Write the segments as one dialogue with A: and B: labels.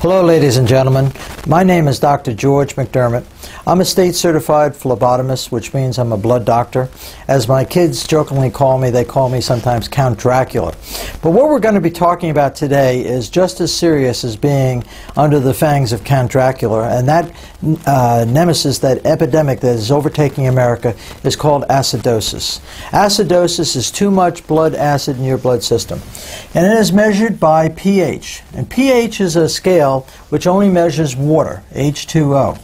A: Hello, ladies and gentlemen. My name is Dr. George McDermott. I'm a state-certified phlebotomist, which means I'm a blood doctor. As my kids jokingly call me, they call me sometimes Count Dracula. But what we're going to be talking about today is just as serious as being under the fangs of Count Dracula, and that nemesis, that epidemic that is overtaking America, is called acidosis. Acidosis is too much blood acid in your blood system, and it is measured by pH. And pH is a scale which only measures water, H2O.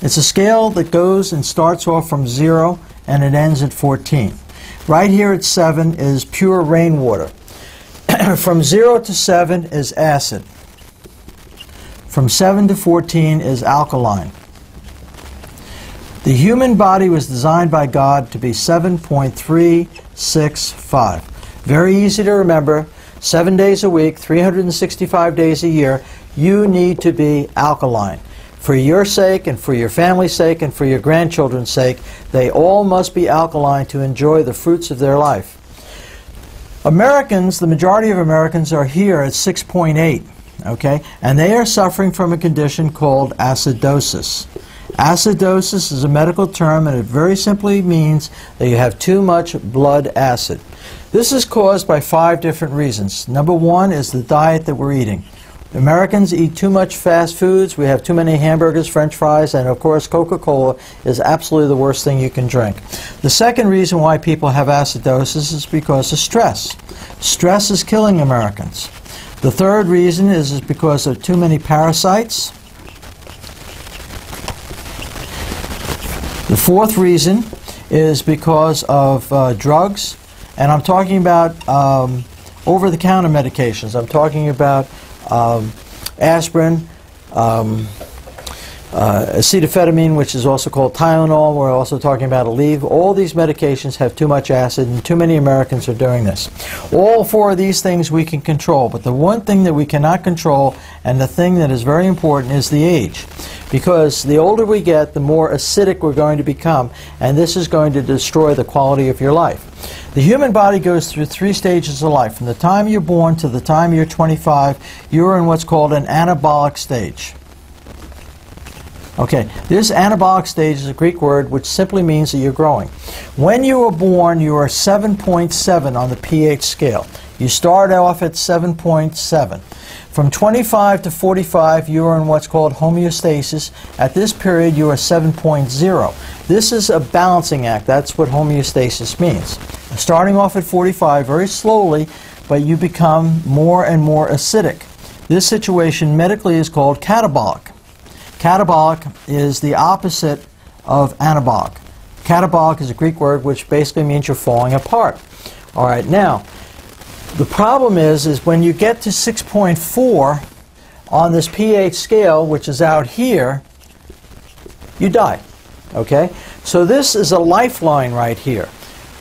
A: It's a scale that goes and starts off from 0 and it ends at 14. Right here at 7 is pure rainwater. From 0 to 7 is acid. From 7 to 14 is alkaline. The human body was designed by God to be 7.365. Very easy to remember. 7 days a week, 365 days a year, you need to be alkaline. For your sake and for your family's sake and for your grandchildren's sake, they all must be alkaline to enjoy the fruits of their life. Americans, the majority of Americans are here at 6.8, okay? And they are suffering from a condition called acidosis. Acidosis is a medical term, and it very simply means that you have too much blood acid. This is caused by 5 different reasons. Number 1 is the diet that we're eating. Americans eat too much fast foods. We have too many hamburgers, French fries, and of course Coca-Cola is absolutely the worst thing you can drink. The second reason why people have acidosis is because of stress. Stress is killing Americans. The third reason is because of too many parasites. The fourth reason is because of drugs, and I'm talking about over-the-counter medications. I'm talking about aspirin, acetaminophen, which is also called Tylenol. We're also talking about Aleve. All these medications have too much acid, and too many Americans are doing this. All 4 of these things we can control, but the one thing that we cannot control, and the thing that is very important, is the age. Because the older we get, the more acidic we're going to become, and this is going to destroy the quality of your life. The human body goes through 3 stages of life. From the time you're born to the time you're 25, you're in what's called an anabolic stage. Okay, this anabolic stage is a Greek word which simply means that you're growing. When you were born, you are 7.7 on the pH scale. You start off at 7.7. From 25 to 45, you are in what's called homeostasis. At this period, you are 7.0. This is a balancing act. That's what homeostasis means. Starting off at 45, very slowly, but you become more and more acidic. This situation medically is called catabolic. Catabolic is the opposite of anabolic. Catabolic is a Greek word which basically means you're falling apart. All right, now, the problem is when you get to 6.4 on this pH scale, which is out here, you die. Okay? So this is a lifeline right here.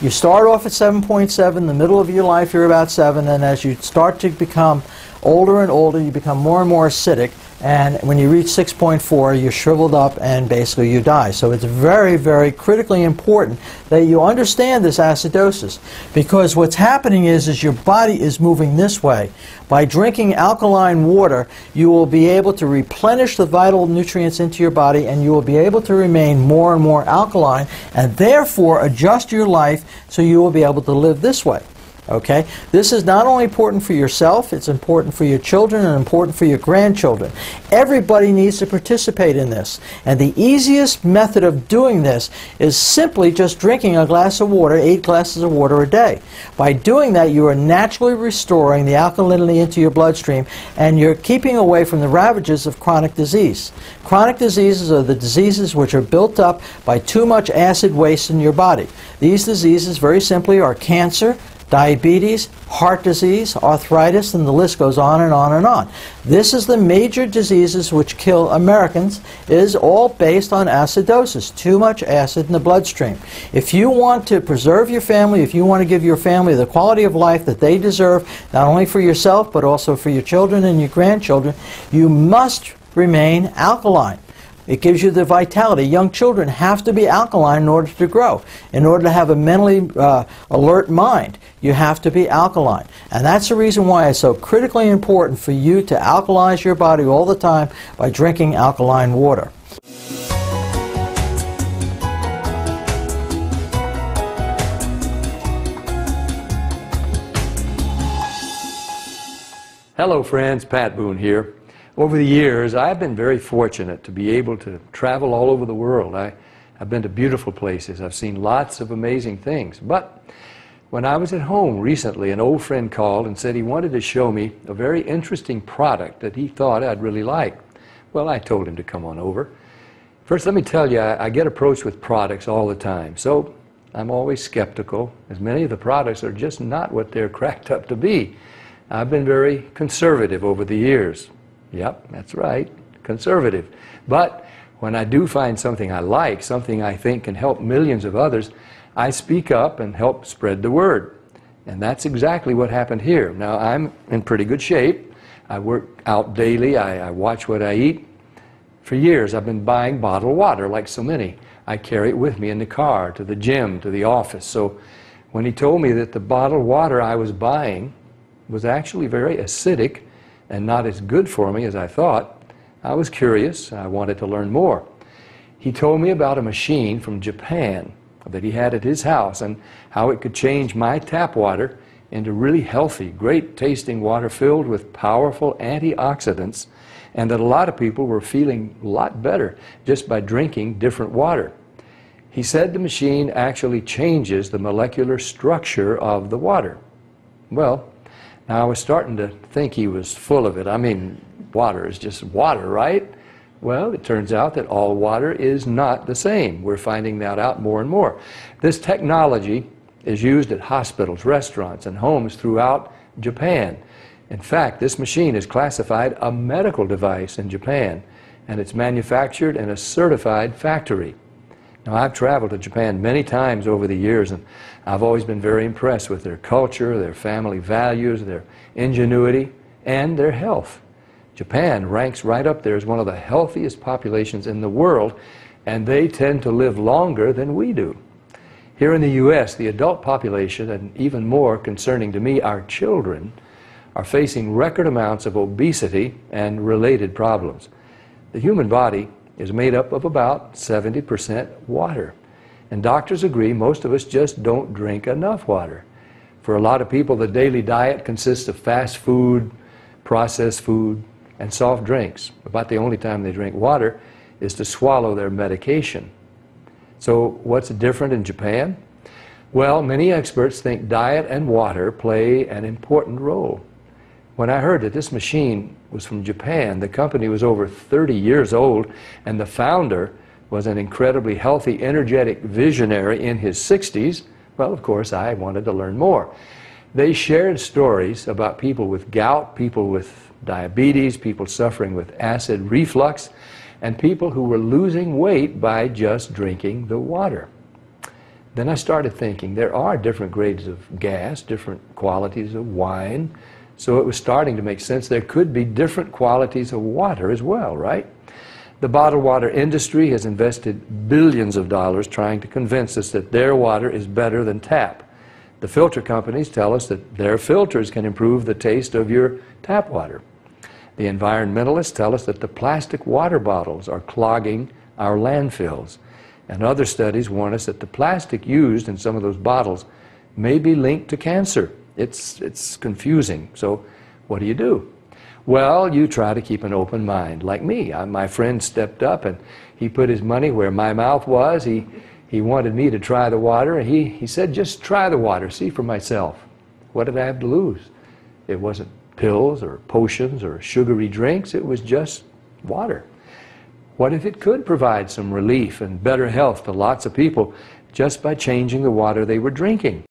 A: You start off at 7.7, in the middle of your life you're about 7, and as you start to become older and older, you become more and more acidic, and when you reach 6.4, you're shriveled up and basically you die. So it's very, very critically important that you understand this acidosis, because what's happening is your body is moving this way. By drinking alkaline water, you will be able to replenish the vital nutrients into your body, and you will be able to remain more and more alkaline, and therefore adjust your life so you will be able to live this way. Okay? This is not only important for yourself, it's important for your children and important for your grandchildren. Everybody needs to participate in this. And the easiest method of doing this is simply just drinking a glass of water, 8 glasses of water a day. By doing that, you are naturally restoring the alkalinity into your bloodstream, and you're keeping away from the ravages of chronic disease. Chronic diseases are the diseases which are built up by too much acid waste in your body. These diseases, very simply, are cancer, diabetes, heart disease, arthritis, and the list goes on and on and on. This is the major diseases which kill Americans, is all based on acidosis, too much acid in the bloodstream. If you want to preserve your family, if you want to give your family the quality of life that they deserve, not only for yourself but also for your children and your grandchildren, you must remain alkaline. It gives you the vitality. Young children have to be alkaline in order to grow. In order to have a mentally alert mind, you have to be alkaline. And that's the reason why it's so critically important for you to alkalize your body all the time by drinking alkaline water.
B: Hello friends, Pat Boone here. Over the years, I've been very fortunate to be able to travel all over the world. I've been to beautiful places. I've seen lots of amazing things. But when I was at home recently, an old friend called and said he wanted to show me a very interesting product that he thought I'd really like. Well, I told him to come on over. First, let me tell you, I get approached with products all the time. So I'm always skeptical, as many of the products are just not what they're cracked up to be. I've been very conservative over the years. Yep, that's right, conservative. But when I do find something I like, something I think can help millions of others, I speak up and help spread the word. And that's exactly what happened here. Now, I'm in pretty good shape. I work out daily. I watch what I eat. For years, I've been buying bottled water, like so many. I carry it with me in the car, to the gym, to the office. So when he told me that the bottled water I was buying was actually very acidic and not as good for me as I thought, I was curious. I wanted to learn more. He told me about a machine from Japan that he had at his house and how it could change my tap water into really healthy, great tasting water filled with powerful antioxidants, and that a lot of people were feeling a lot better just by drinking different water. He said the machine actually changes the molecular structure of the water. Well, now, I was starting to think he was full of it. I mean, water is just water, right? Well, it turns out that all water is not the same. We're finding that out more and more. This technology is used at hospitals, restaurants, and homes throughout Japan. In fact, this machine is classified a medical device in Japan, and it's manufactured in a certified factory. Now, I've traveled to Japan many times over the years, and I've always been very impressed with their culture, their family values, their ingenuity, and their health. Japan ranks right up there as one of the healthiest populations in the world, and they tend to live longer than we do. Here in the U.S., the adult population, and even more concerning to me, our children, are facing record amounts of obesity and related problems. The human body is made up of about 70% water. And doctors agree most of us just don't drink enough water. For a lot of people, the daily diet consists of fast food, processed food, and soft drinks. About the only time they drink water is to swallow their medication. So what's different in Japan? Well, many experts think diet and water play an important role. When I heard that this machine was from Japan, the company was over 30 years old, and the founder was an incredibly healthy, energetic visionary in his 60s, well, of course, I wanted to learn more. They shared stories about people with gout, people with diabetes, people suffering with acid reflux, and people who were losing weight by just drinking the water. Then I started thinking there are different grades of gas, different qualities of wine, so it was starting to make sense there could be different qualities of water as well, right? The bottled water industry has invested billions of dollars trying to convince us that their water is better than tap. The filter companies tell us that their filters can improve the taste of your tap water. The environmentalists tell us that the plastic water bottles are clogging our landfills. And other studies warn us that the plastic used in some of those bottles may be linked to cancer. It's confusing. So what do? Well, you try to keep an open mind. Like me, my friend stepped up and he put his money where my mouth was. He wanted me to try the water, and he said, just try the water, see for myself. What did I have to lose? It wasn't pills or potions or sugary drinks. It was just water. What if it could provide some relief and better health to lots of people just by changing the water they were drinking?